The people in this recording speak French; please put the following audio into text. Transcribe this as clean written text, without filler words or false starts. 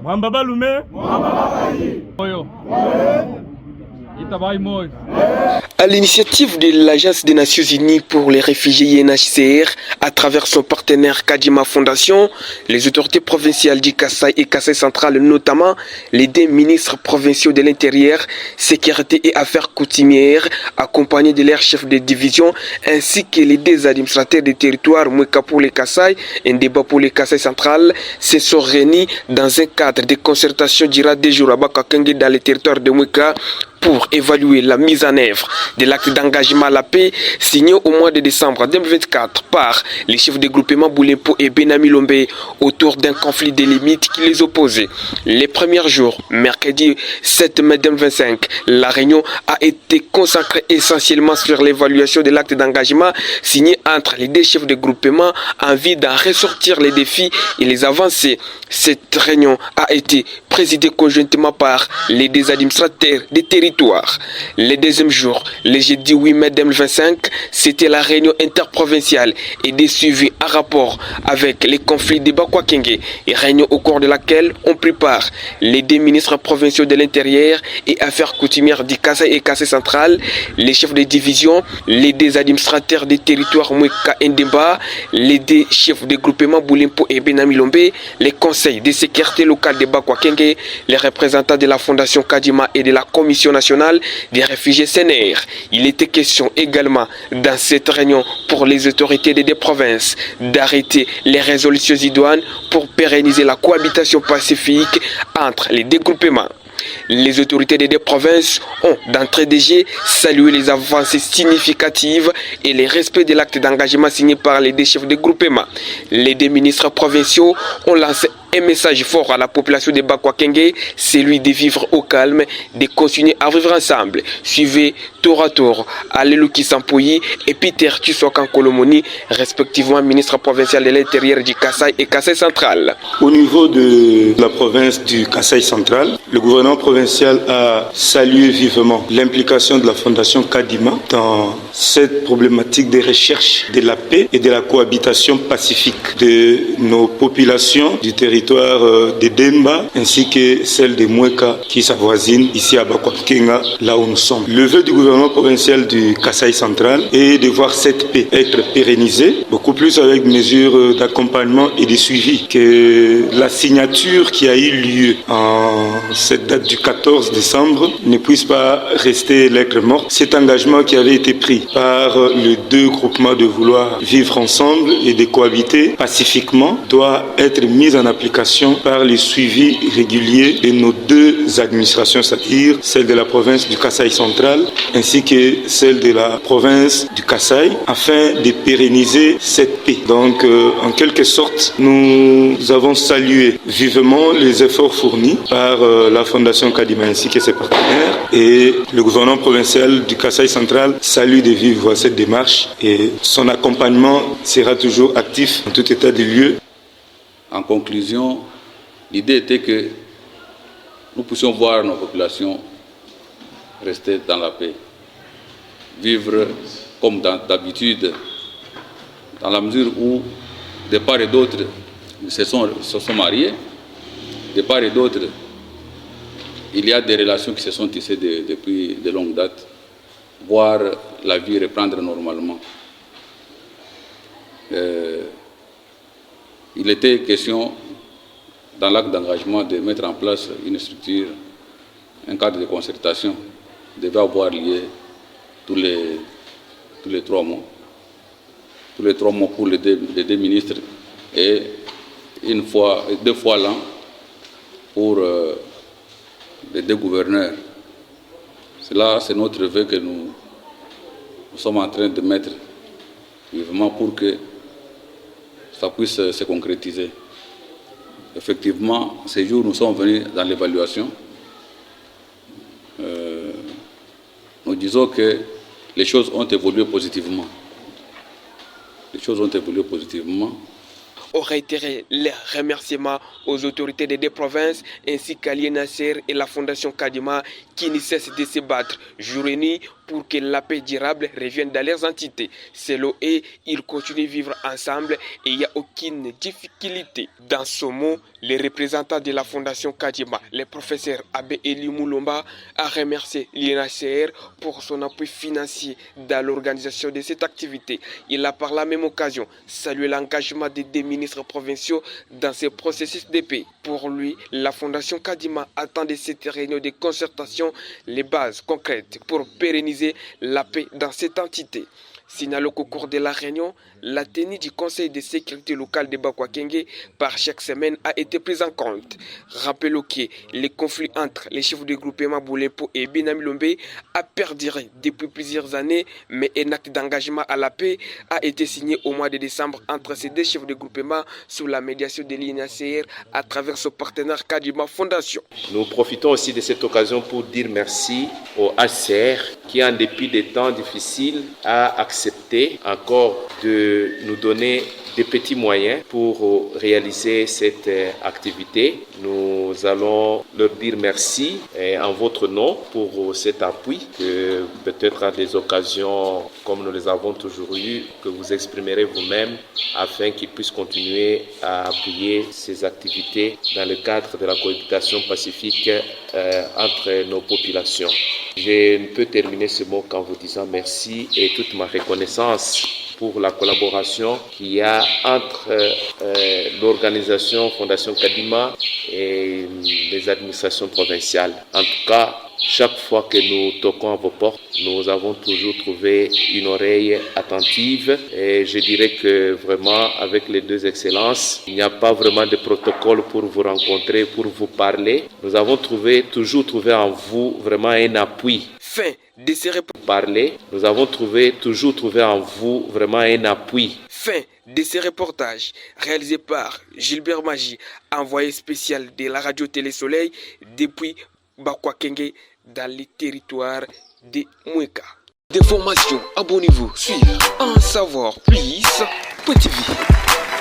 Mwamba Balume. Moyo. Itabai Moyo. À l'initiative de l'Agence des Nations Unies pour les réfugiés UNHCR, à travers son partenaire Kadima Fondation, les autorités provinciales du Kasaï et Kasaï central, notamment les deux ministres provinciaux de l'Intérieur, Sécurité et Affaires coutumières, accompagnés de leurs chefs de division, ainsi que les deux administrateurs des territoires Mweka pour les Kasaï et Ndeba pour les Kasaï central, se sont réunis dans un cadre de concertation durant 2 jours à Bakakenge dans le territoire de Mweka pour évaluer la mise en œuvre de l'acte d'engagement à la paix signé au mois de décembre 2024 par les chefs de groupement Boulempo et Benami Lombe autour d'un conflit de limites qui les opposait. Les premiers jours, mercredi 7 mai 2025, la réunion a été consacrée essentiellement sur l'évaluation de l'acte d'engagement signé entre les deux chefs de groupement en vue d'en ressortir les défis et les avancées. Cette réunion a été présidée conjointement par les deux administrateurs des territoires. Le deuxième jour, le jeudi 8 mai 2025, c'était la réunion interprovinciale et des suivis en rapport avec les conflits de Bakwakenge, et réunion au cours de laquelle on prit part les deux ministres provinciaux de l'Intérieur et Affaires coutumières du Kasaï et Kasaï central, les chefs de division, les deux administrateurs des territoires Mweka et Ndemba, les deux chefs de groupement Boulempo et Benami Lombe, les conseils de sécurité locale de Bakwakenge, les représentants de la Fondation Kadima et de la Commission nationale des réfugiés CNR. Il était question également dans cette réunion pour les autorités des deux provinces d'arrêter les résolutions idoines pour pérenniser la cohabitation pacifique entre les deux groupements. Les autorités des deux provinces ont d'entrée de jeu salué les avancées significatives et le respect de l'acte d'engagement signé par les deux chefs de groupement. Les deux ministres provinciaux ont lancé un message fort à la population de Bakwakenge, celui de vivre au calme, de continuer à vivre ensemble. Suivez tour à tour Aleluki Sampoyi et Peter Tchisokan Kolomoni, respectivement ministre provincial de l'Intérieur du Kasaï et Kasaï central. Au niveau de la province du Kasaï central, le gouvernement provincial a salué vivement l'implication de la Fondation Kadima dans cette problématique de recherche de la paix et de la cohabitation pacifique de nos populations du territoire de Demba ainsi que celle de Mweka qui s'avoisine ici à Bakwakenga, là où nous sommes. Le vœu du gouvernement provincial du Kasaï central est de voir cette paix être pérennisée, beaucoup plus avec mesures d'accompagnement et de suivi, que la signature qui a eu lieu en cette date du 14 décembre ne puisse pas rester lettre morte. Cet engagement qui avait été pris par les deux groupements de vouloir vivre ensemble et de cohabiter pacifiquement doit être mis en application par les suivis réguliers de nos deux administrations, c'est-à-dire celle de la province du Kasaï central ainsi que celle de la province du Kasaï, afin de pérenniser cette paix. Donc, en quelque sorte, nous avons salué vivement les efforts fournis par la Fondation Kadima ainsi que ses partenaires, et le gouvernement provincial du Kasaï central salue de vive voix cette démarche et son accompagnement sera toujours actif en tout état de lieu. En conclusion, l'idée était que nous puissions voir nos populations rester dans la paix, vivre comme d'habitude, dans la mesure où, de part et d'autre, se sont mariés, de part et d'autre, il y a des relations qui se sont tissées depuis de longues dates, voir la vie reprendre normalement. Il était question, dans l'acte d'engagement, de mettre en place une structure, un cadre de concertation, devait avoir lieu tous les 3 mois. Tous les 3 mois pour les deux ministres et 2 fois l'an pour les 2 gouverneurs. Cela, c'est notre vœu que nous sommes en train de mettre vivement pour que ça puisse se concrétiser. Effectivement, ces jours, nous sommes venus dans l'évaluation. Nous disons que les choses ont évolué positivement. Les choses ont évolué positivement. ont réitéré leurs remerciements aux autorités des deux provinces ainsi qu'à l'INHCR et la Fondation Kadima qui ne cessent de se battre jour et nuit pour que la paix durable revienne dans leurs entités. Selon eux, ils continuent de vivre ensemble et il n'y a aucune difficulté. Dans ce mot, les représentants de la Fondation Kadima, le professeur Abbé Eli Moulomba, a remercié l'INHCR pour son appui financier dans l'organisation de cette activité. Il a par la même occasion salué l'engagement des deux ministres provinciaux dans ce processus de paix. Pour lui, la Fondation Kadima attend de cette réunion de concertation les bases concrètes pour pérenniser la paix dans cette entité. Signalons qu'au cours de la réunion, la tenue du Conseil de sécurité locale de Bakwakenge par chaque semaine a été prise en compte. Rappelons que les conflits entre les chefs de groupement Boulepo et Binamilombe a perduré depuis plusieurs années, mais un acte d'engagement à la paix a été signé au mois de décembre entre ces deux chefs de groupement sous la médiation de l'INHCR à travers son partenaire Kadima Fondation. Nous profitons aussi de cette occasion pour dire merci au HCR qui, en dépit des temps difficiles, a accepté encore de nous donner des petits moyens pour réaliser cette activité. Nous allons leur dire merci en votre nom pour cet appui que peut-être à des occasions comme nous les avons toujours eues, que vous exprimerez vous-même afin qu'ils puissent continuer à appuyer ces activités dans le cadre de la cohabitation pacifique entre nos populations. Je ne peux terminer ce mot qu'en vous disant merci et toute ma reconnaissance pour la collaboration qu'il y a entre l'organisation Fondation Kadima et les administrations provinciales. En tout cas, chaque fois que nous toquons à vos portes, nous avons toujours trouvé une oreille attentive et je dirais que vraiment avec les deux excellences, il n'y a pas vraiment de protocole pour vous rencontrer, pour vous parler. Nous avons toujours trouvé en vous vraiment un appui. Fin de ces Nous avons toujours trouvé en vous vraiment un appui. Fin de ces reportages réalisés par Gilbert Magie, envoyé spécial de la radio Télé Soleil depuis Bakwakenge dans les territoires de Moueka. Des formations, abonnez-vous sur En Savoir Plus, Petit V.